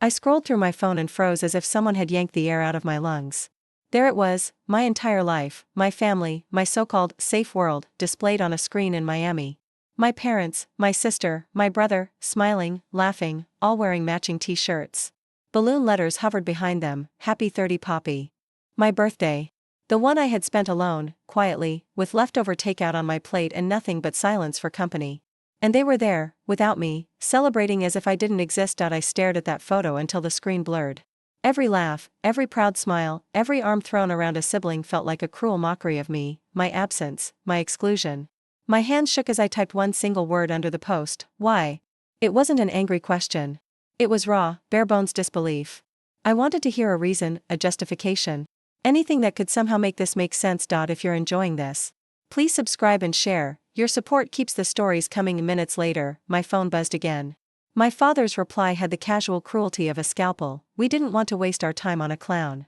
I scrolled through my phone and froze as if someone had yanked the air out of my lungs. There it was, my entire life, my family, my so-called safe world, displayed on a screen in Miami. My parents, my sister, my brother, smiling, laughing, all wearing matching t-shirts. Balloon letters hovered behind them, Happy 30 Poppy. My birthday. The one I had spent alone, quietly, with leftover takeout on my plate and nothing but silence for company. And they were there, without me, celebrating as if I didn't exist. I stared at that photo until the screen blurred. Every laugh, every proud smile, every arm thrown around a sibling felt like a cruel mockery of me, my absence, my exclusion. My hands shook as I typed one single word under the post, why? It wasn't an angry question. It was raw, bare-bones disbelief. I wanted to hear a reason, a justification. Anything that could somehow make this make sense. If you're enjoying this, please subscribe and share. Your support keeps the stories coming. Minutes later, my phone buzzed again. My father's reply had the casual cruelty of a scalpel. We didn't want to waste our time on a clown.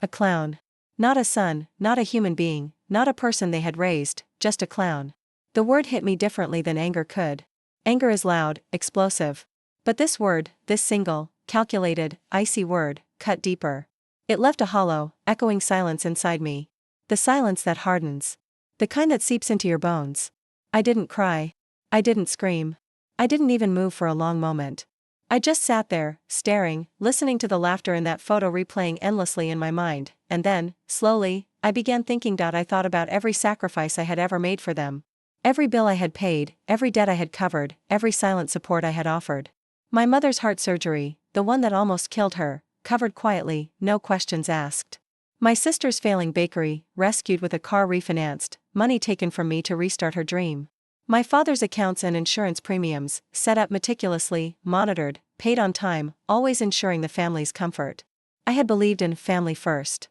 A clown. Not a son, not a human being, not a person they had raised, just a clown. The word hit me differently than anger could. Anger is loud, explosive. But this word, this single, calculated, icy word, cut deeper. It left a hollow, echoing silence inside me. The silence that hardens. The kind that seeps into your bones. I didn't cry. I didn't scream. I didn't even move for a long moment. I just sat there, staring, listening to the laughter in that photo replaying endlessly in my mind, and then, slowly, I began thinking. I thought about every sacrifice I had ever made for them. Every bill I had paid, every debt I had covered, every silent support I had offered. My mother's heart surgery, the one that almost killed her, covered quietly, no questions asked. My sister's failing bakery, rescued with a car refinanced, money taken from me to restart her dream. My father's accounts and insurance premiums, set up meticulously, monitored, paid on time, always ensuring the family's comfort. I had believed in family first.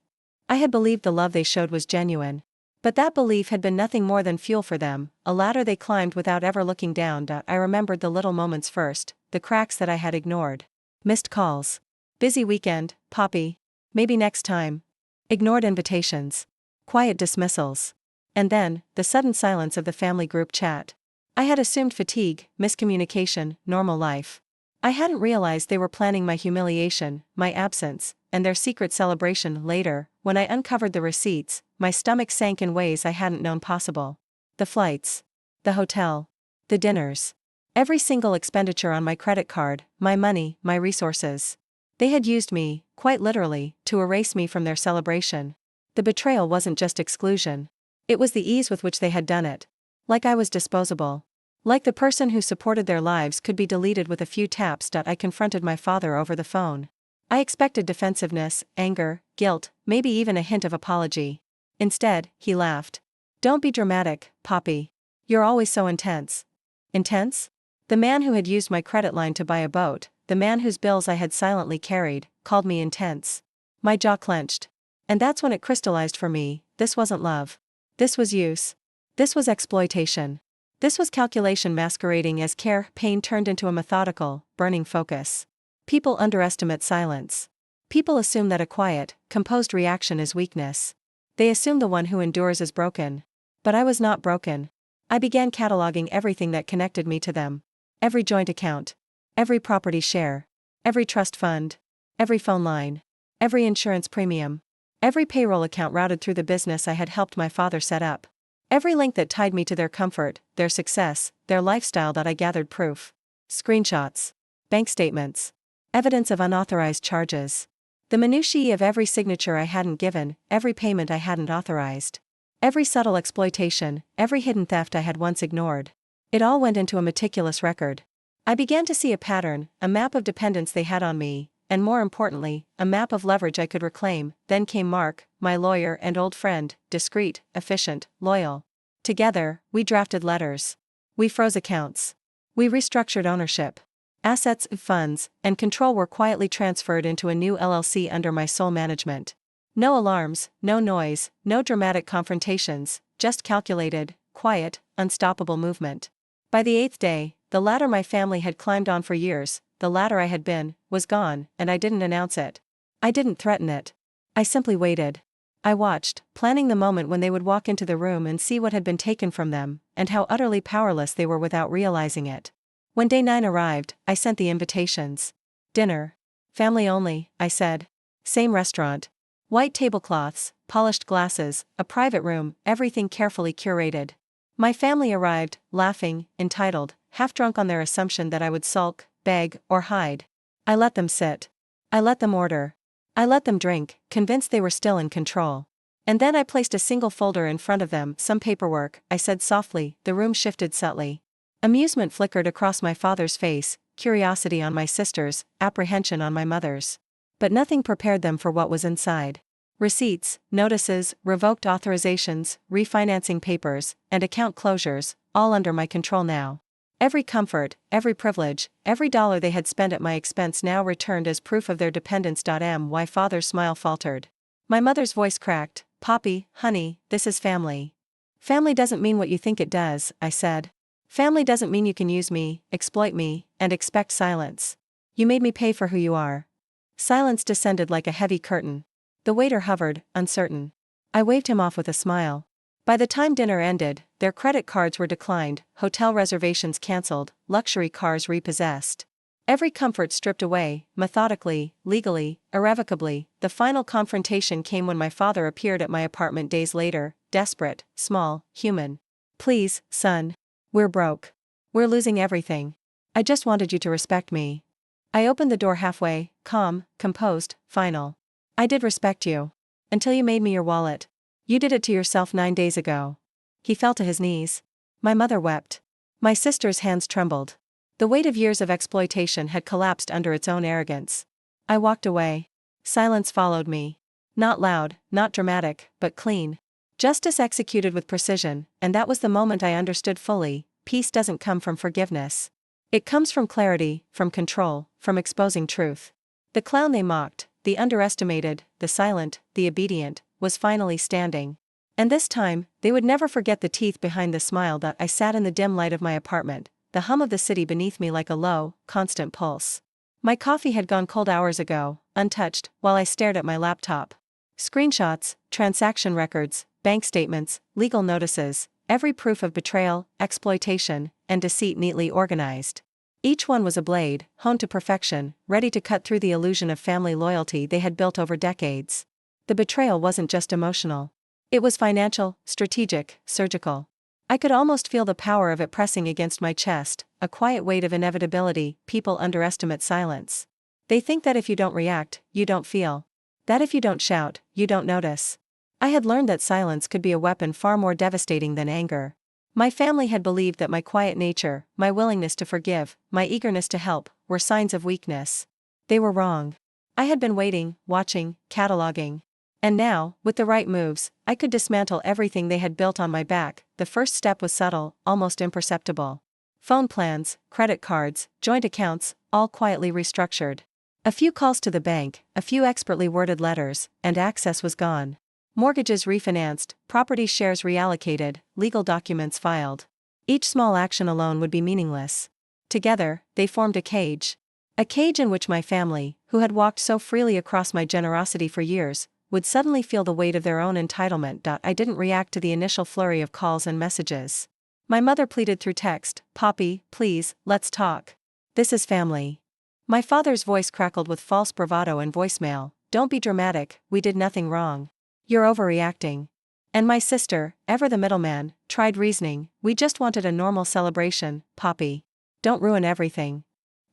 I had believed the love they showed was genuine. But that belief had been nothing more than fuel for them, a ladder they climbed without ever looking down. I remembered the little moments first, the cracks that I had ignored. Missed calls. Busy weekend, Poppy. Maybe next time. Ignored invitations. Quiet dismissals. And then, the sudden silence of the family group chat. I had assumed fatigue, miscommunication, normal life. I hadn't realized they were planning my humiliation, my absence, and their secret celebration. Later, when I uncovered the receipts, my stomach sank in ways I hadn't known possible. The flights. The hotel. The dinners. Every single expenditure on my credit card, my money, my resources. They had used me, quite literally, to erase me from their celebration. The betrayal wasn't just exclusion. It was the ease with which they had done it. Like I was disposable. Like the person who supported their lives could be deleted with a few taps. I confronted my father over the phone. I expected defensiveness, anger, guilt, maybe even a hint of apology. Instead, he laughed. Don't be dramatic, Poppy. You're always so intense. Intense? The man who had used my credit line to buy a boat, the man whose bills I had silently carried, called me intense. My jaw clenched. And that's when it crystallized for me, this wasn't love. This was use. This was exploitation. This was calculation masquerading as care. Pain turned into a methodical, burning focus. People underestimate silence. People assume that a quiet, composed reaction is weakness. They assume the one who endures is broken. But I was not broken. I began cataloging everything that connected me to them. Every joint account. Every property share. Every trust fund. Every phone line. Every insurance premium. Every payroll account routed through the business I had helped my father set up. Every link that tied me to their comfort, their success, their lifestyle. That I gathered proof. Screenshots. Bank statements. Evidence of unauthorized charges. The minutiae of every signature I hadn't given, every payment I hadn't authorized. Every subtle exploitation, every hidden theft I had once ignored. It all went into a meticulous record. I began to see a pattern, a map of dependence they had on me, and more importantly, a map of leverage I could reclaim. Then came Mark, my lawyer and old friend, discreet, efficient, loyal. Together, we drafted letters. We froze accounts. We restructured ownership. Assets, funds, and control were quietly transferred into a new LLC under my sole management. No alarms, no noise, no dramatic confrontations, just calculated, quiet, unstoppable movement. By the 8th day, the ladder my family had climbed on for years, the ladder I had been, was gone, and I didn't announce it. I didn't threaten it. I simply waited. I watched, planning the moment when they would walk into the room and see what had been taken from them, and how utterly powerless they were without realizing it. When day 9 arrived, I sent the invitations. Dinner. Family only, I said. Same restaurant. White tablecloths, polished glasses, a private room, everything carefully curated. My family arrived, laughing, entitled, half drunk on their assumption that I would sulk, beg, or hide. I let them sit. I let them order. I let them drink, convinced they were still in control. And then I placed a single folder in front of them, some paperwork, I said softly. The room shifted subtly. Amusement flickered across my father's face, curiosity on my sister's, apprehension on my mother's. But nothing prepared them for what was inside. Receipts, notices, revoked authorizations, refinancing papers, and account closures, all under my control now. Every comfort, every privilege, every dollar they had spent at my expense now returned as proof of their dependence. My father's smile faltered. My mother's voice cracked. Poppy, honey, this is family. Family doesn't mean what you think it does, I said. Family doesn't mean you can use me, exploit me, and expect silence. You made me pay for who you are. Silence descended like a heavy curtain. The waiter hovered, uncertain. I waved him off with a smile. By the time dinner ended, their credit cards were declined, hotel reservations cancelled, luxury cars repossessed. Every comfort stripped away, methodically, legally, irrevocably. The final confrontation came when my father appeared at my apartment days later, desperate, small, human. Please, son. We're broke. We're losing everything. I just wanted you to respect me. I opened the door halfway, calm, composed, final. I did respect you. Until you made me your wallet. You did it to yourself 9 days ago. He fell to his knees. My mother wept. My sister's hands trembled. The weight of years of exploitation had collapsed under its own arrogance. I walked away. Silence followed me. Not loud, not dramatic, but clean. Justice executed with precision, and that was the moment I understood fully. Peace doesn't come from forgiveness. It comes from clarity, from control, from exposing truth. The clown they mocked, the underestimated, the silent, the obedient, was finally standing. And this time, they would never forget the teeth behind the smile. I sat in the dim light of my apartment, the hum of the city beneath me like a low, constant pulse. My coffee had gone cold hours ago, untouched, while I stared at my laptop. Screenshots, transaction records, bank statements, legal notices, every proof of betrayal, exploitation, and deceit neatly organized. Each one was a blade, honed to perfection, ready to cut through the illusion of family loyalty they had built over decades. The betrayal wasn't just emotional. It was financial, strategic, surgical. I could almost feel the power of it pressing against my chest, a quiet weight of inevitability. People underestimate silence. They think that if you don't react, you don't feel. That if you don't shout, you don't notice. I had learned that silence could be a weapon far more devastating than anger. My family had believed that my quiet nature, my willingness to forgive, my eagerness to help, were signs of weakness. They were wrong. I had been waiting, watching, cataloging. And now, with the right moves, I could dismantle everything they had built on my back. The first step was subtle, almost imperceptible. Phone plans, credit cards, joint accounts, all quietly restructured. A few calls to the bank, a few expertly worded letters, and access was gone. Mortgages refinanced, property shares reallocated, legal documents filed. Each small action alone would be meaningless. Together, they formed a cage. A cage in which my family, who had walked so freely across my generosity for years, would suddenly feel the weight of their own entitlement. I didn't react to the initial flurry of calls and messages. My mother pleaded through text, "Poppy, please, let's talk. This is family." My father's voice crackled with false bravado and voicemail, "Don't be dramatic, we did nothing wrong. You're overreacting." And my sister, ever the middleman, tried reasoning, "We just wanted a normal celebration, Poppy. Don't ruin everything."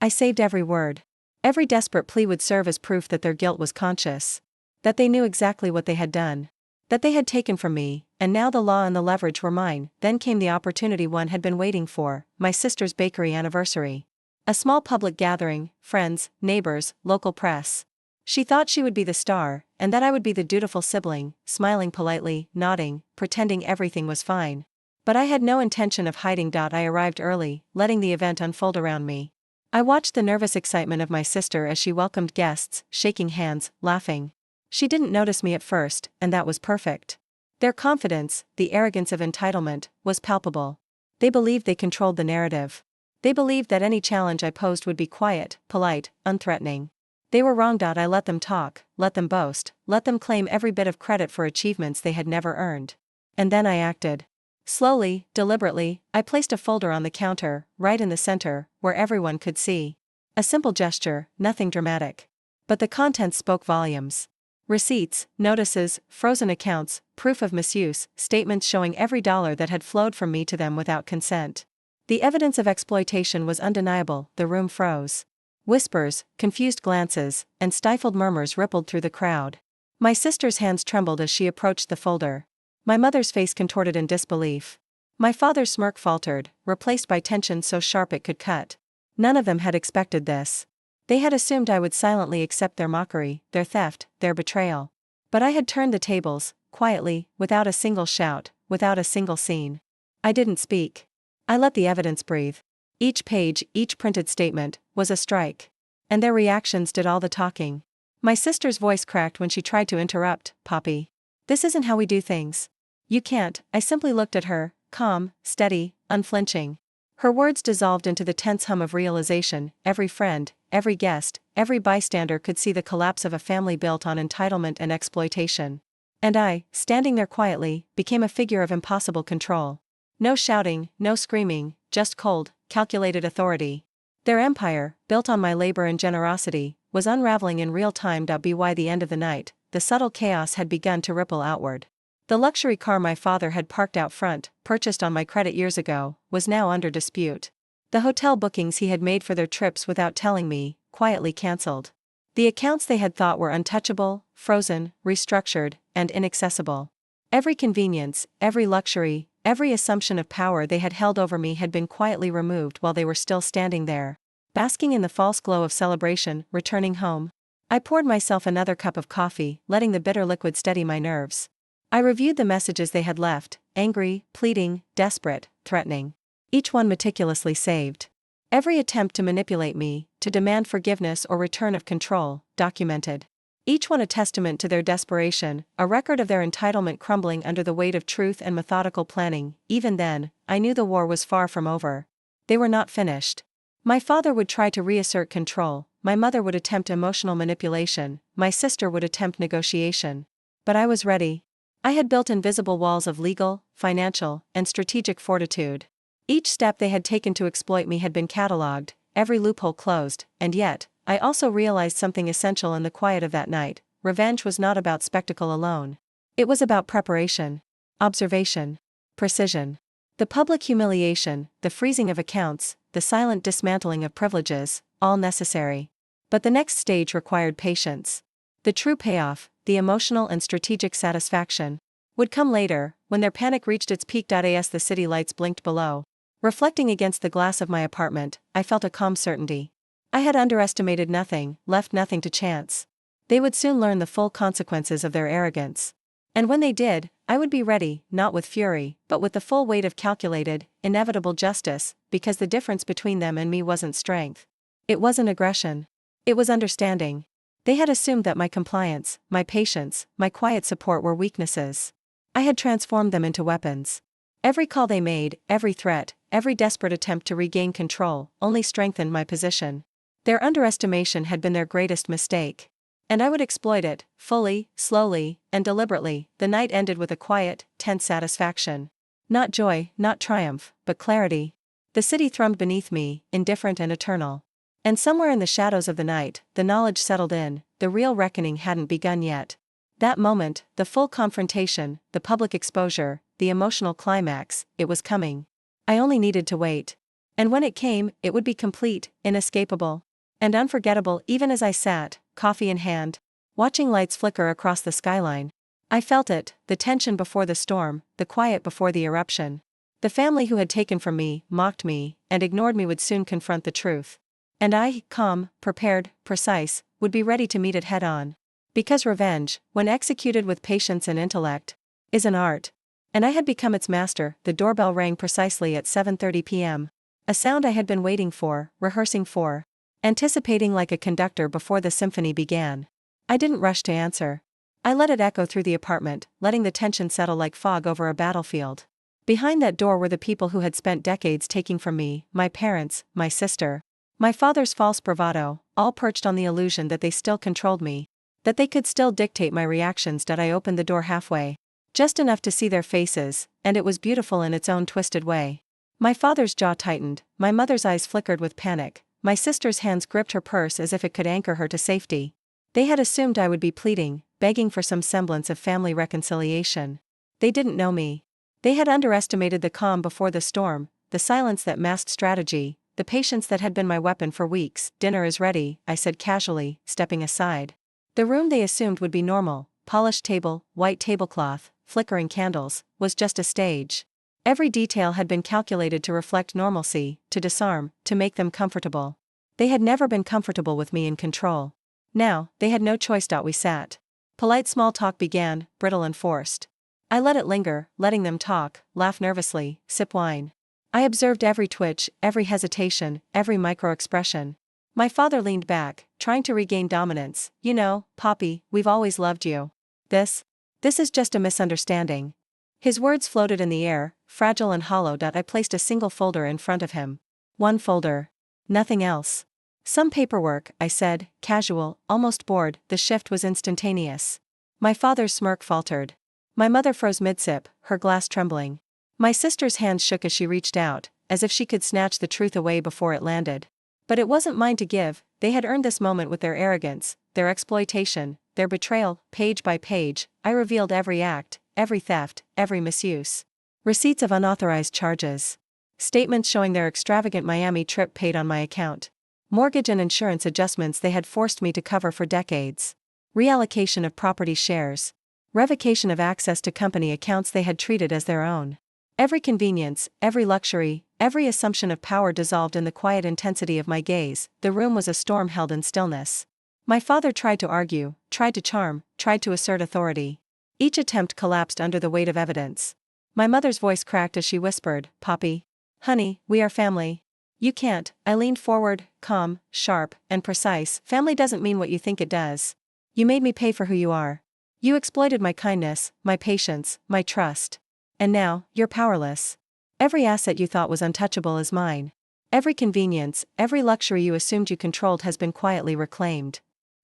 I saved every word. Every desperate plea would serve as proof that their guilt was conscious. That they knew exactly what they had done. That they had taken from me, and now the law and the leverage were mine. Then came the opportunity one had been waiting for, my sister's bakery anniversary. A small public gathering, friends, neighbors, local press. She thought she would be the star, and that I would be the dutiful sibling, smiling politely, nodding, pretending everything was fine. But I had no intention of hiding. I arrived early, letting the event unfold around me. I watched the nervous excitement of my sister as she welcomed guests, shaking hands, laughing. She didn't notice me at first, and that was perfect. Their confidence, the arrogance of entitlement, was palpable. They believed they controlled the narrative. They believed that any challenge I posed would be quiet, polite, unthreatening. They were wrong. I let them talk, let them boast, let them claim every bit of credit for achievements they had never earned. And then I acted. Slowly, deliberately, I placed a folder on the counter, right in the center, where everyone could see. A simple gesture, nothing dramatic. but the contents spoke volumes. Receipts, notices, frozen accounts, proof of misuse, statements showing every dollar that had flowed from me to them without consent. The evidence of exploitation was undeniable. The room froze. Whispers, confused glances, and stifled murmurs rippled through the crowd. My sister's hands trembled as she approached the folder. My mother's face contorted in disbelief. My father's smirk faltered, replaced by tension so sharp it could cut. None of them had expected this. They had assumed I would silently accept their mockery, their theft, their betrayal. But I had turned the tables, quietly, without a single shout, without a single scene. I didn't speak. I let the evidence breathe. Each page, each printed statement, was a strike. And their reactions did all the talking. My sister's voice cracked when she tried to interrupt. "Poppy. This isn't how we do things. You can't." I simply looked at her, calm, steady, unflinching. Her words dissolved into the tense hum of realization. Every friend, every guest, every bystander could see the collapse of a family built on entitlement and exploitation. And I, standing there quietly, became a figure of impossible control. No shouting, no screaming, just cold, calculated authority. Their empire, built on my labor and generosity, was unraveling in real time. By the end of the night, the subtle chaos had begun to ripple outward. The luxury car my father had parked out front, purchased on my credit years ago, was now under dispute. The hotel bookings he had made for their trips without telling me, quietly cancelled. The accounts they had thought were untouchable, frozen, restructured, and inaccessible. Every convenience, every luxury, every assumption of power they had held over me had been quietly removed while they were still standing there, basking in the false glow of celebration. Returning home, I poured myself another cup of coffee, letting the bitter liquid steady my nerves. I reviewed the messages they had left, angry, pleading, desperate, threatening. Each one meticulously saved. Every attempt to manipulate me, to demand forgiveness or return of control, documented. Each one a testament to their desperation, a record of their entitlement crumbling under the weight of truth and methodical planning. Even then, I knew the war was far from over. They were not finished. My father would try to reassert control, my mother would attempt emotional manipulation, my sister would attempt negotiation. But I was ready. I had built invisible walls of legal, financial, and strategic fortitude. Each step they had taken to exploit me had been catalogued, every loophole closed, and yet, I also realized something essential in the quiet of that night. Revenge was not about spectacle alone. It was about preparation, observation, precision. The public humiliation, the freezing of accounts, the silent dismantling of privileges, all necessary. But the next stage required patience. The true payoff, the emotional and strategic satisfaction, would come later, when their panic reached its peak. As the city lights blinked below. Reflecting against the glass of my apartment, I felt a calm certainty. I had underestimated nothing, left nothing to chance. They would soon learn the full consequences of their arrogance. And when they did, I would be ready, not with fury, but with the full weight of calculated, inevitable justice, because the difference between them and me wasn't strength. It wasn't aggression. It was understanding. They had assumed that my compliance, my patience, my quiet support were weaknesses. I had transformed them into weapons. Every call they made, every threat, every desperate attempt to regain control, only strengthened my position. Their underestimation had been their greatest mistake. And I would exploit it, fully, slowly, and deliberately. The night ended with a quiet, tense satisfaction. Not joy, not triumph, but clarity. The city thrummed beneath me, indifferent and eternal. And somewhere in the shadows of the night, the knowledge settled in, the real reckoning hadn't begun yet. That moment, the full confrontation, the public exposure, the emotional climax, it was coming. I only needed to wait. And when it came, it would be complete, inescapable, and unforgettable. Even as I sat, coffee in hand, watching lights flicker across the skyline, I felt it, the tension before the storm, the quiet before the eruption. The family who had taken from me, mocked me, and ignored me would soon confront the truth. And I, calm, prepared, precise, would be ready to meet it head-on. Because revenge, when executed with patience and intellect, is an art. And I had become its master. The doorbell rang precisely at 7:30 p.m. A sound I had been waiting for, rehearsing for, anticipating like a conductor before the symphony began. I didn't rush to answer. I let it echo through the apartment, letting the tension settle like fog over a battlefield. Behind that door were the people who had spent decades taking from me, my parents, my sister, my father's false bravado, all perched on the illusion that they still controlled me, that they could still dictate my reactions. I opened the door halfway, just enough to see their faces, and it was beautiful in its own twisted way. My father's jaw tightened, my mother's eyes flickered with panic, my sister's hands gripped her purse as if it could anchor her to safety. They had assumed I would be pleading, begging for some semblance of family reconciliation. They didn't know me. They had underestimated the calm before the storm, the silence that masked strategy, the patience that had been my weapon for weeks. "Dinner is ready," I said casually, stepping aside. The room they assumed would be normal, polished table, white tablecloth, flickering candles, was just a stage. Every detail had been calculated to reflect normalcy, to disarm, to make them comfortable. They had never been comfortable with me in control. Now, they had no choice. We sat. Polite small talk began, brittle and forced. I let it linger, letting them talk, laugh nervously, sip wine. I observed every twitch, every hesitation, every micro-expression. My father leaned back, trying to regain dominance. "You know, Poppy, we've always loved you. This is just a misunderstanding." His words floated in the air, fragile and hollow. I placed a single folder in front of him. One folder. Nothing else. "Some paperwork," I said, casual, almost bored. The shift was instantaneous. My father's smirk faltered. My mother froze mid-sip, her glass trembling. My sister's hands shook as she reached out, as if she could snatch the truth away before it landed. But it wasn't mine to give. They had earned this moment with their arrogance, their exploitation, their betrayal. Page by page, I revealed every act, every theft, every misuse. Receipts of unauthorized charges. Statements showing their extravagant Miami trip paid on my account. Mortgage and insurance adjustments they had forced me to cover for decades. Reallocation of property shares. Revocation of access to company accounts they had treated as their own. Every convenience, every luxury, every assumption of power dissolved in the quiet intensity of my gaze. The room was a storm held in stillness. My father tried to argue, tried to charm, tried to assert authority. Each attempt collapsed under the weight of evidence. My mother's voice cracked as she whispered, "Poppy. Honey, we are family. You can't." I leaned forward, calm, sharp, and precise. "Family doesn't mean what you think it does. You made me pay for who you are. You exploited my kindness, my patience, my trust. And now, you're powerless. Every asset you thought was untouchable is mine. Every convenience, every luxury you assumed you controlled has been quietly reclaimed."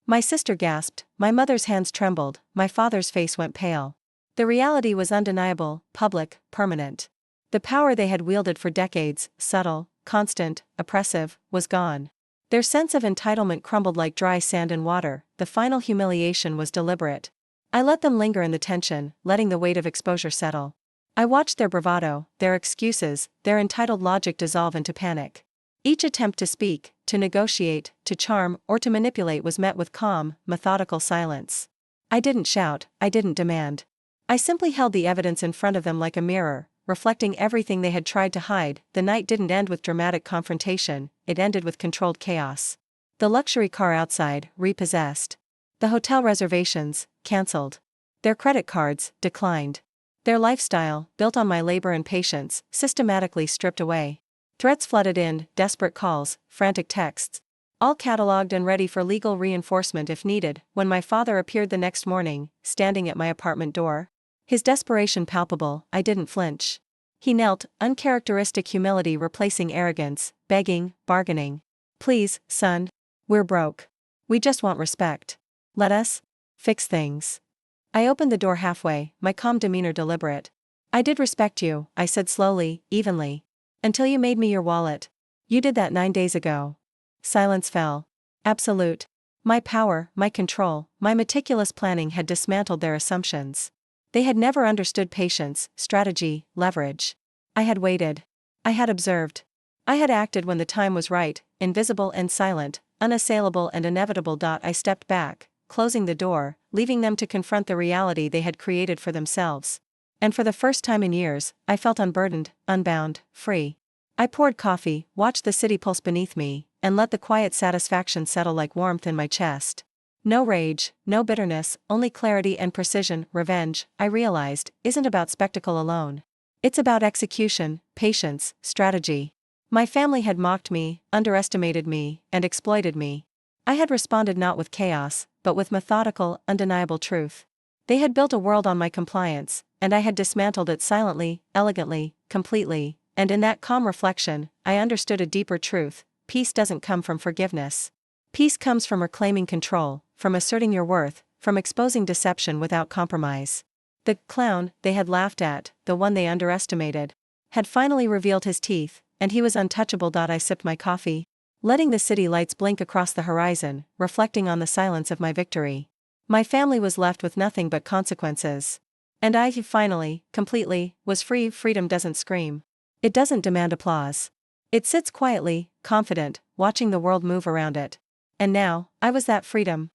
My sister gasped, my mother's hands trembled, my father's face went pale. The reality was undeniable, public, permanent. The power they had wielded for decades, subtle, constant, oppressive, was gone. Their sense of entitlement crumbled like dry sand in water. The final humiliation was deliberate. I let them linger in the tension, letting the weight of exposure settle. I watched their bravado, their excuses, their entitled logic dissolve into panic. Each attempt to speak, to negotiate, to charm, or to manipulate was met with calm, methodical silence. I didn't shout, I didn't demand. I simply held the evidence in front of them like a mirror, reflecting everything they had tried to hide. The night didn't end with dramatic confrontation, it ended with controlled chaos. The luxury car outside, repossessed. The hotel reservations, cancelled. Their credit cards, declined. Their lifestyle, built on my labor and patience, systematically stripped away. Threats flooded in, desperate calls, frantic texts. All catalogued and ready for legal reinforcement if needed. When my father appeared the next morning, standing at my apartment door, his desperation palpable, I didn't flinch. He knelt, uncharacteristic humility replacing arrogance, begging, bargaining. "Please, son. We're broke. We just want respect. Let us fix things." I opened the door halfway, my calm demeanor deliberate. "I did respect you," I said slowly, evenly. "Until you made me your wallet. You did that 9 days ago." Silence fell. Absolute. My power, my control, my meticulous planning had dismantled their assumptions. They had never understood patience, strategy, leverage. I had waited. I had observed. I had acted when the time was right, invisible and silent, unassailable and inevitable. I stepped back, closing the door, leaving them to confront the reality they had created for themselves. And for the first time in years, I felt unburdened, unbound, free. I poured coffee, watched the city pulse beneath me, and let the quiet satisfaction settle like warmth in my chest. No rage, no bitterness, only clarity and precision. Revenge, I realized, isn't about spectacle alone. It's about execution, patience, strategy. My family had mocked me, underestimated me, and exploited me. I had responded not with chaos, but with methodical, undeniable truth. They had built a world on my compliance, and I had dismantled it silently, elegantly, completely. And in that calm reflection, I understood a deeper truth: peace doesn't come from forgiveness. Peace comes from reclaiming control, from asserting your worth, from exposing deception without compromise. The clown they had laughed at, the one they underestimated, had finally revealed his teeth, and he was untouchable. I sipped my coffee. letting the city lights blink across the horizon, reflecting on the silence of my victory. My family was left with nothing but consequences. And I, finally, completely, was free. Freedom doesn't scream. It doesn't demand applause. It sits quietly, confident, watching the world move around it. And now, I was that freedom.